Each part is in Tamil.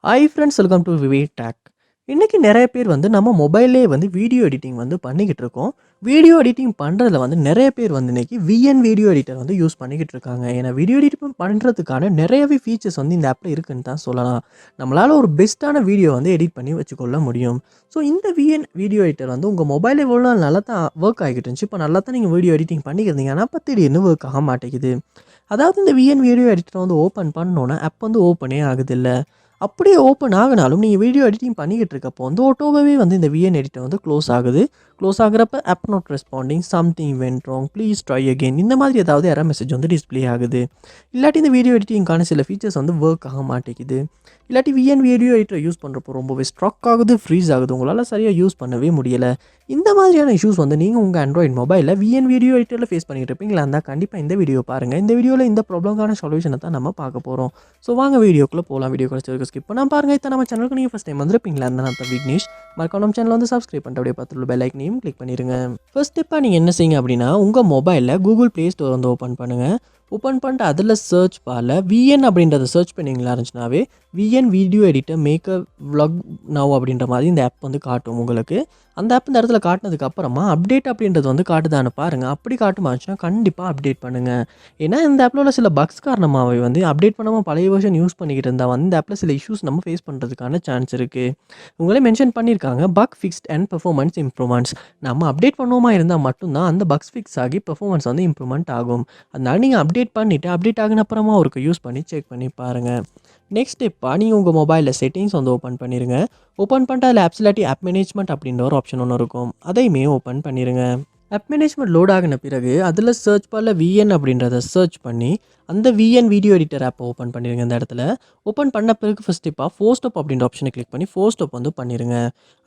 Hi friends, welcome to VividTech. இன்னைக்கு நிறைய பேர் நம்ம மொபைல்லே வீடியோ எடிட்டிங் பண்ணிக்கிட்டு இருக்கோம். வீடியோ எடிட்டிங் பண்ணுறதுல நிறைய பேர் இன்னைக்கு விஎன் வீடியோ எடிட்டர் யூஸ் பண்ணிக்கிட்டு இருக்காங்க. ஏன்னா வீடியோ எடிட்டிங் பண்ணுறதுக்கான நிறையவே ஃபீச்சர்ஸ் இந்த ஆப்பில் இருக்குன்னு தான் சொல்லலாம். நம்மளால் ஒரு பெஸ்ட்டான வீடியோ எடிட் பண்ணி வச்சுக்கொள்ள முடியும். ஸோ இந்த விஎன் வீடியோ எடிட்டர் உங்கள் மொபைல் எவ்வளோ நாள் நல்லா தான் ஒர்க் ஆகிட்டு இருந்துச்சு. இப்போ நல்லா தான் நீங்கள் வீடியோ எடிட்டிங் பண்ணிக்கிறீங்க. ஆனால் இப்போ திடீர்னு ஒர்க் ஆக மாட்டேங்குது. அதாவது இந்த விஎன் வீடியோ எடிட்டர் ஓப்பன் பண்ணோன்னா ஆப் ஓப்பனே ஆகுதில்ல. அப்படியே ஓப்பன் ஆகுனாலும் நீங்கள் வீடியோ எடிட்டிங் பண்ணிக்கிட்டு இருக்கப்போ ஆட்டோவாகவே இந்த விஎன் எடிட்டர் க்ளோஸ் ஆகுது. க்ளோஸ் ஆகுறப்ப app not responding, something went wrong, please try again, இந்த மாதிரி ஏதாவது எரர் மெசேஜ் டிஸ்ப்ளே ஆகுது. இல்லாட்டி இந்த வீடியோ எடிட்டிங்கான சில ஃபீச்சர்ஸ் ஒர்க் ஆக மாட்டேங்குது. இல்லாட்டி விஎன் வீடியோ எடிட்டர் யூஸ் பண்ணுறப்போ ரொம்பவே ஸ்ட்ரக் ஆகுது, ஃப்ரீஸ் ஆகுது, உங்களால் சரியாக யூஸ் பண்ணவே முடியலை. இந்த மாதிரியான இஷ்யூஸ் நீங்கள் உங்கள் ஆண்ட்ராய்ட் மொபைலில் விஎன் வீடியோ எடிட்டரில் ஃபேஸ் பண்ணிட்டு இருப்பீங்களா இருந்தால் கண்டிப்பாக இந்த வீடியோ பாருங்கள். இந்த வீடியோவில் இந்த ப்ராப்ளம்கான சொல்யூஷனை தான் நம்ம பார்க்க போகிறோம். ஸோ வாங்க வீடியோக்குள்ளே போகலாம். வீடியோ குறைச்சி ஸ்கிப் பண்ணால் பாருங்கள். இப்போ நம்ம சேனலுக்கு நீங்கள் ஃபஸ்ட் டைம் வந்திருப்பீங்களா இருந்தால் நான் விக்னேஷ். மறக்காம நம்ம சேனல் சப்ஸ்கிரைப் பண்ணிட்டு அப்படியே பார்த்துள்ள பெல் ஐக்கனையும் கிளிக் பண்ணிடுங்க. ஃபர்ஸ்ட் ஸ்டெப்பாக நீங்கள் என்ன செய்யுங்க அப்படின்னா, உங்கள் மொபைலில் கூகுள் ப்ளே ஸ்டோர் ஓப்பன் பண்ணுங்கள். ஓப்பன் பண்ணிட்டு அதில் சர்ச் பாரில் விஎன் அப்படின்றத சர்ச் பண்ணிங்களா இருந்துச்சுனாவே VN video editor maker vlog now அப்படின்ற மாதிரி இந்த ஆப் காட்டும் உங்களுக்கு. அந்த ஆப் இந்த இடத்துல காட்டினதுக்கு அப்புறமா அப்டேட் அப்படின்றது காட்டுதான்னு பாருங்கள். அப்படி காட்டுமாச்சுன்னா கண்டிப்பாக அப்டேட் பண்ணுங்கள். ஏன்னா இந்த ஆப்பில் உள்ள சில பக்ஸ் காரணமாகவே அப்டேட் பண்ணாமல் பழைய வெர்ஷன் யூஸ் பண்ணிக்கிட்டு இருந்தால் இந்த ஆப்பில் சில இஷ்யூஸ் நம்ம ஃபேஸ் பண்ணுறதுக்கான சான்ஸ் இருக்குது. உங்களே மென்ஷன் பண்ணியிருக்காங்க, buck fixed and performance improvements. நம்ம அப்டேட் பண்ணுவோமா இருந்தால் மட்டும்தான் அந்த பக்ஸ் ஃபிக்ஸ் ஆகி பெர்ஃபார்மன்ஸ் இம்ப்ரூவ்மெண்ட் ஆகும். அதனால நீங்கள் அப்டேட் பண்ணிவிட்டு அப்டேட் ஆகின அப்புறமா ஒருக்கு யூஸ் பண்ணி செக் பண்ணி பாருங்கள். நெக்ஸ்ட் ஸ்டெப்பாக நீங்கள் உங்கள் மொபைலில் செட்டிங்ஸ் ஓப்பன் பண்ணிடுங்க. ஓப்பன் பண்ணிட்டு அதில் ஆப்ஸ் இல்லாட்டி ஆப் மேனேஜ்மெண்ட் அப்படின்ற ஒரு ஆப்ஷன் ஒன்று இருக்கும். அதையுமே ஓப்பன் பண்ணிடுங்க. ஆப் மேனேஜ்மெண்ட் லோட் ஆகின பிறகு அதில் சர்ச் பாரில் விஎன் அப்படின்றத சர்ச் பண்ணி அந்த விஎன் வீடியோ எடிட்டர் ஆப்பை ஓப்பன் பண்ணிடுங்க. இந்த இடத்துல ஓப்பன் பண்ண பிறகு ஃபஸ்ட் ஸ்டெப்பாக ஃபோர் ஸ்டாப் அப்படின்ற ஆப்ஷனை கிளிக் பண்ணி ஃபோர் ஸ்டாப் பண்ணிடுங்க.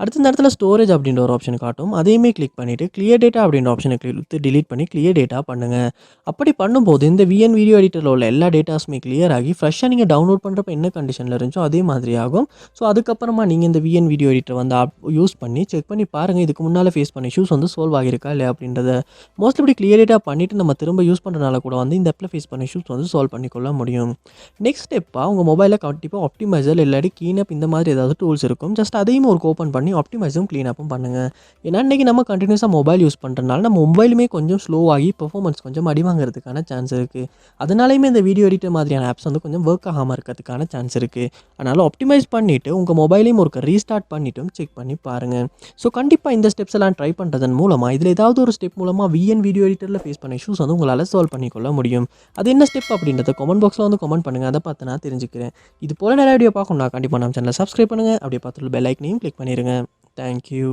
அடுத்து இந்த இடத்துல ஸ்டோரேஜ் அப்படின்ற ஒரு ஆப்ஷன் காட்டும். அதையுமே கிளிக் பண்ணிவிட்டு கிளியர் டேட்டா அப்படின்ற ஆப்ஷனை கிளிக் டிலீட் பண்ணி கிளியர் டேட்டா பண்ணுங்கள். அப்படி பண்ணும்போது இந்த விஎன் வீடியோ எடிட்டரில் உள்ள எல்லா டேட்டாஸுமே கிளியர் ஆகி ஃப்ரெஷ்ஷாக நீங்கள் டவுன்லோட் பண்ணுறப்ப என்ன கண்டிஷனில் இருந்துச்சோ அதே மாதிரி ஆகும். ஸோ அதுக்கப்புறமா நீங்கள் இந்த VN video editor app use பண்ணி செக் பண்ணி பாருங்கள், இதுக்கு முன்னால் ஃபேஸ் பண்ண இஷ்யூஸ் சால்வ் ஆகியிருக்கா இல்லையா அப்படின்றத. மோஸ்ட்லி இப்படி கிளியர் டேட்டா பண்ணிவிட்டு நம்ம திரும்ப யூஸ் பண்ணுறதுனால கூட இந்த ஆப்பில் ஃபேஸ் பண்ண இஷ்யூஸ் சால்வ் பண்ணிக்கொள்ள முடியும். நெக்ஸ்ட் ஸ்டெப்பாக உங்கள் மொபைலில் கண்டிப்பாக ஆப்டிமைசர் இல்லாட்டி க்ளீனப் இந்த மாதிரி ஏதாவது டூல்ஸ் இருக்கும். ஜஸ்ட் அதையும் ஒரு ஓப்பன் பண்ணி ஆப்டிமைஸும் க்ளீனப்பும் பண்ணுங்கள். ஏன்னா இன்றைக்கி நம்ம கண்டினியூஸாக மொபைல் யூஸ் பண்ணுறதுனால நம்ம மொபைலுமே கொஞ்சம் ஸ்லோ ஆகி பெர்ஃபார்மன்ஸ் கொஞ்சம் அடி வாங்குறதுக்கான சான்ஸ் இருக்குது. அதனாலேயுமே இந்த வீடியோ எடிட்டர் மாதிரியான ஆப்ஸ் கொஞ்சம் ஒர்க் ஆகாமல் இருக்கிறதுக்கான சான்ஸ் இருக்குது. அதனால் ஆப்டிமைஸ் பண்ணிவிட்டு உங்கள் மொபைலையும் ஒரு ரீஸ்டார்ட் பண்ணிவிட்டும் செக் பண்ணி பாருங்கள். ஸோ கண்டிப்பாக இந்த ஸ்டெப்ஸ் எல்லாம் ட்ரை பண்ணுறதன் மூலமாக இதில் ஏதாவது ஒரு ஸ்டெப் மூலமாக விஎன் வீடியோ எடிட்டரில் ஃபேஸ் பண்ண இஷ்யூஸ் உங்களால் சால்வ் பண்ணிக்கொள்ள முடியும். அது என்ன ஸ்டெப் அப்படின்றத கமெண்ட் பாக்ஸில் கமெண்ட் பண்ணுங்கள். அதை பார்த்து நான் தெரிஞ்சுக்கிறேன். இது போல் நிறைய வீடியோ பார்க்கணும்னா கண்டிப்பாக நம்ம சேனலை சப்ஸ்கிரைப் பண்ணுங்கள். அப்படியே பார்த்துட்டு பெல் ஐக்கனையும் கிளிக் பண்ணிடுங்க. தேங்க்யூ.